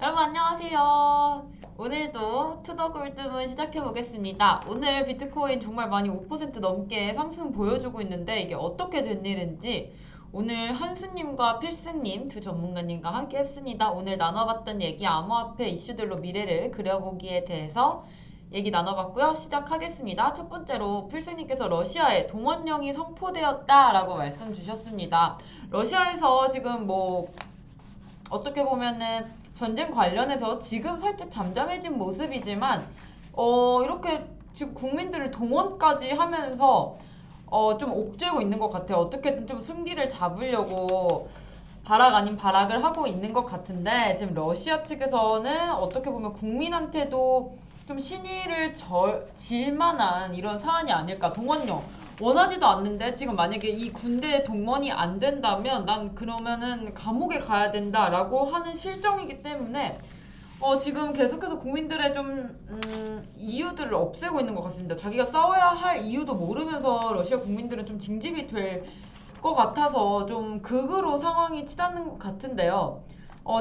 여러분 안녕하세요. 오늘도 투더 골드문 시작해 보겠습니다. 오늘 비트코인 정말 많이 5% 넘게 상승 보여주고 있는데 이게 어떻게 된 일인지 오늘 한수님과 필승님 두 전문가님과 함께 했습니다. 오늘 나눠봤던 얘기 암호화폐 이슈들로 미래를 그려보기에 대해서 얘기 나눠봤고요. 시작하겠습니다. 첫 번째로 필승님께서 러시아에 동원령이 선포되었다라고 말씀 주셨습니다. 러시아에서 지금 뭐 어떻게 보면은 전쟁 관련해서 지금 살짝 잠잠해진 모습이지만 이렇게 지금 국민들을 동원까지 하면서 좀 옥죄고 있는 것 같아요. 어떻게든 좀 승기를 잡으려고 발악 아닌 발악을 하고 있는 것 같은데 지금 러시아 측에서는 어떻게 보면 국민한테도 좀 신의를 질 만한 이런 사안이 아닐까. 동원령 원하지도 않는데 지금 만약에 이 군대에 동원이 안 된다면 난 그러면은 감옥에 가야 된다라고 하는 실정이기 때문에 지금 계속해서 국민들의 좀 이유들을 없애고 있는 것 같습니다. 자기가 싸워야 할 이유도 모르면서 러시아 국민들은 좀 징집이 될 것 같아서 좀 극으로 상황이 치닫는 것 같은데요.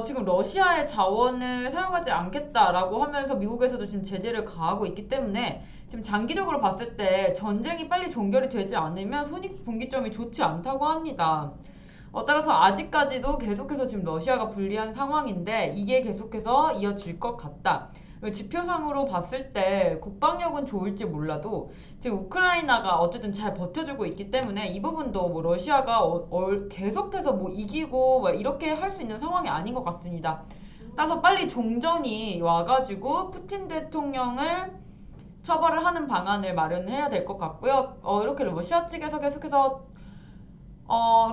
지금 러시아의 자원을 사용하지 않겠다라고 하면서 미국에서도 지금 제재를 가하고 있기 때문에 지금 장기적으로 봤을 때 전쟁이 빨리 종결이 되지 않으면 손익분기점이 좋지 않다고 합니다. 따라서 아직까지도 계속해서 지금 러시아가 불리한 상황인데 이게 계속해서 이어질 것 같다. 지표상으로 봤을 때 국방력은 좋을지 몰라도 지금 우크라이나가 어쨌든 잘 버텨주고 있기 때문에 이 부분도 뭐 러시아가 계속해서 뭐 이기고 뭐 이렇게 할 수 있는 상황이 아닌 것 같습니다. 따라서 빨리 종전이 와가지고 푸틴 대통령을 처벌을 하는 방안을 마련해야 될 것 같고요. 이렇게 러시아 측에서 계속해서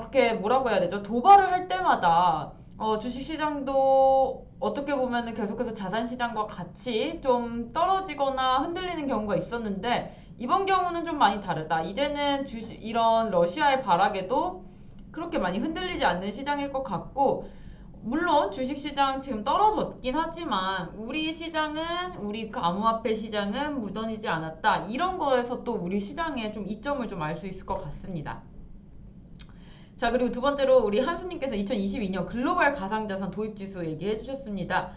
이렇게 뭐라고 해야 되죠? 도발을 할 때마다 주식시장도 어떻게 보면은 계속해서 자산시장과 같이 좀 떨어지거나 흔들리는 경우가 있었는데 이번 경우는 좀 많이 다르다. 이제는 이런 러시아의 발악에도 그렇게 많이 흔들리지 않는 시장일 것 같고 물론 주식시장 지금 떨어졌긴 하지만 우리 시장은 우리 그 암호화폐 시장은 무너지지 않았다. 이런 거에서 또 우리 시장의 좀 이점을 좀 알 수 있을 것 같습니다. 자, 그리고 두 번째로 우리 한수님께서 2022년 글로벌 가상자산 도입지수 얘기해 주셨습니다.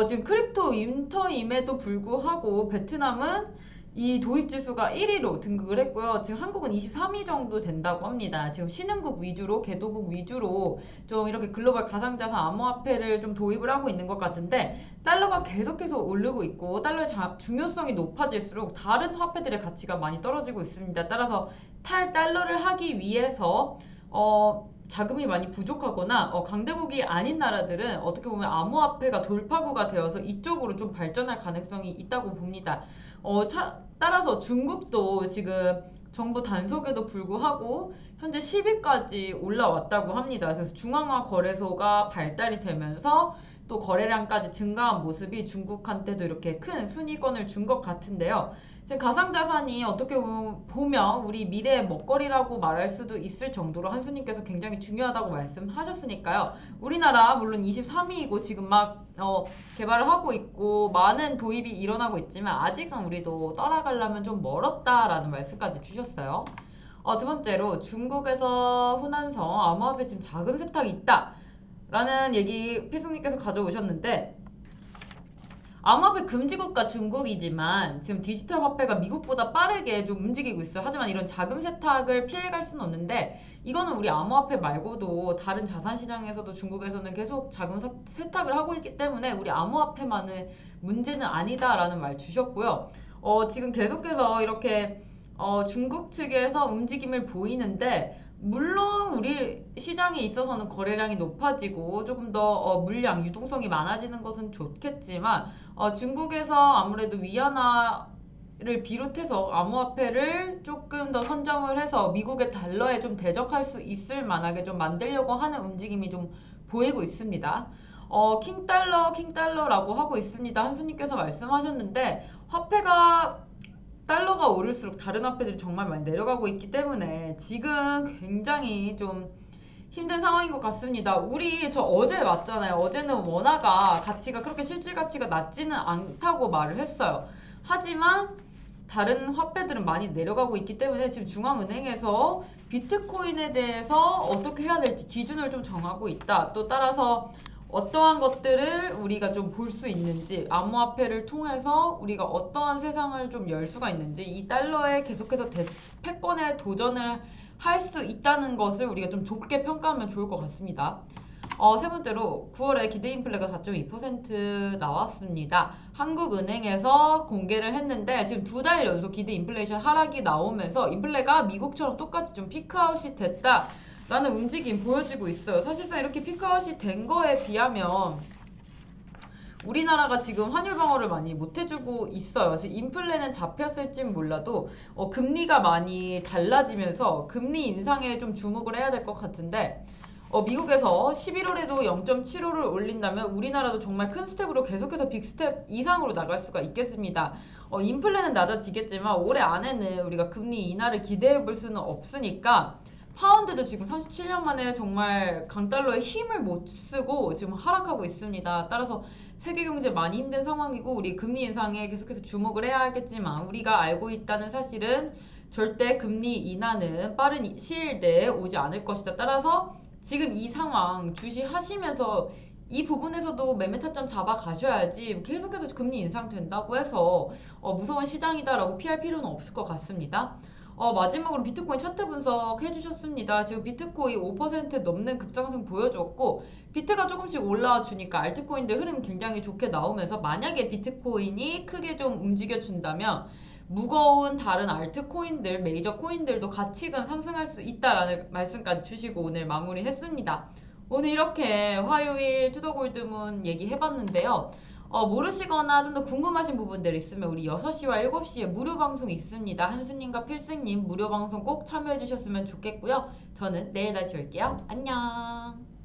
지금 크립토 윈터임에도 불구하고 베트남은 이 도입지수가 1위로 등극을 했고요. 지금 한국은 23위 정도 된다고 합니다. 지금 신흥국 위주로, 개도국 위주로 좀 이렇게 글로벌 가상자산 암호화폐를 좀 도입을 하고 있는 것 같은데 달러가 계속해서 오르고 있고 달러의 중요성이 높아질수록 다른 화폐들의 가치가 많이 떨어지고 있습니다. 따라서 탈달러를 하기 위해서 자금이 많이 부족하거나 강대국이 아닌 나라들은 어떻게 보면 암호화폐가 돌파구가 되어서 이쪽으로 좀 발전할 가능성이 있다고 봅니다. 따라서 중국도 지금 정부 단속에도 불구하고 현재 10위까지 올라왔다고 합니다. 그래서 중앙화 거래소가 발달이 되면서 또 거래량까지 증가한 모습이 중국한테도 이렇게 큰 순위권을 준 것 같은데요. 지금 가상자산이 어떻게 보면 우리 미래의 먹거리라고 말할 수도 있을 정도로 한수님께서 굉장히 중요하다고 말씀하셨으니까요. 우리나라 물론 23위이고 지금 막 개발을 하고 있고 많은 도입이 일어나고 있지만 아직은 우리도 따라가려면 좀 멀었다라는 말씀까지 주셨어요. 두 번째로 중국에서 후난성 암호화폐 지금 자금 세탁이 있다 라는 얘기 필승님께서 가져오셨는데 암호화폐 금지국가 중국이지만 지금 디지털 화폐가 미국보다 빠르게 좀 움직이고 있어요. 하지만 이런 자금 세탁을 피해갈 수는 없는데 이거는 우리 암호화폐 말고도 다른 자산시장에서도 중국에서는 계속 자금 세탁을 하고 있기 때문에 우리 암호화폐만은 문제는 아니다라는 말 주셨고요. 지금 계속해서 이렇게 중국 측에서 움직임을 보이는데 물론 우리 시장에 있어서는 거래량이 높아지고 조금 더 물량, 유동성이 많아지는 것은 좋겠지만 중국에서 아무래도 위안화를 비롯해서 암호화폐를 조금 더 선점을 해서 미국의 달러에 좀 대적할 수 있을 만하게 좀 만들려고 하는 움직임이 좀 보이고 있습니다. 킹달러라고 하고 있습니다. 한수님께서 말씀하셨는데 화폐가 달러가 오를수록 다른 화폐들이 정말 많이 내려가고 있기 때문에 지금 굉장히 좀 힘든 상황인 것 같습니다. 저 어제 맞잖아요. 어제는 원화가 가치가 그렇게 실질 가치가 낮지는 않다고 말을 했어요. 하지만 다른 화폐들은 많이 내려가고 있기 때문에 지금 중앙은행에서 비트코인에 대해서 어떻게 해야 될지 기준을 좀 정하고 있다. 또 따라서 어떠한 것들을 우리가 좀 볼 수 있는지, 암호화폐를 통해서 우리가 어떠한 세상을 좀 열 수가 있는지, 이 달러에 계속해서 패권에 도전을 할 수 있다는 것을 우리가 좀 좁게 평가하면 좋을 것 같습니다. 세 번째로 9월에 기대 인플레가 4.2% 나왔습니다. 한국은행에서 공개를 했는데 지금 2달 연속 기대 인플레이션 하락이 나오면서 인플레가 미국처럼 똑같이 좀 피크아웃이 됐다라는 움직임 보여지고 있어요. 사실상 이렇게 피크아웃이 된 거에 비하면 우리나라가 지금 환율 방어를 많이 못 해주고 있어요. 지금 인플레는 잡혔을진 몰라도 금리가 많이 달라지면서 금리 인상에 좀 주목을 해야 될 것 같은데 미국에서 11월에도 0.75를 올린다면 우리나라도 정말 큰 스텝으로 계속해서 빅스텝 이상으로 나갈 수가 있겠습니다. 인플레는 낮아지겠지만 올해 안에는 우리가 금리 인하를 기대해 볼 수는 없으니까 파운드도 지금 37년 만에 정말 강달러의 힘을 못 쓰고 지금 하락하고 있습니다. 따라서 세계 경제 많이 힘든 상황이고 우리 금리 인상에 계속해서 주목을 해야 하겠지만 우리가 알고 있다는 사실은 절대 금리 인하는 빠른 시일 내에 오지 않을 것이다. 따라서 지금 이 상황 주시하시면서 이 부분에서도 매매 타점 잡아 가셔야지 계속해서 금리 인상된다고 해서 무서운 시장이다라고 피할 필요는 없을 것 같습니다. 마지막으로 비트코인 차트 분석 해주셨습니다. 지금 비트코인 5% 넘는 급상승 보여줬고 비트가 조금씩 올라와 주니까 알트코인들 흐름 굉장히 좋게 나오면서 만약에 비트코인이 크게 좀 움직여준다면 무거운 다른 알트코인들, 메이저 코인들도 가치가 상승할 수 있다라는 말씀까지 주시고 오늘 마무리했습니다. 오늘 이렇게 화요일 투더골드문 얘기해봤는데요. 모르시거나 좀 더 궁금하신 부분들 있으면 우리 6시와 7시에 무료 방송 있습니다. 한수님과 필승님 무료 방송 꼭 참여해 주셨으면 좋겠고요. 저는 내일 다시 올게요. 안녕.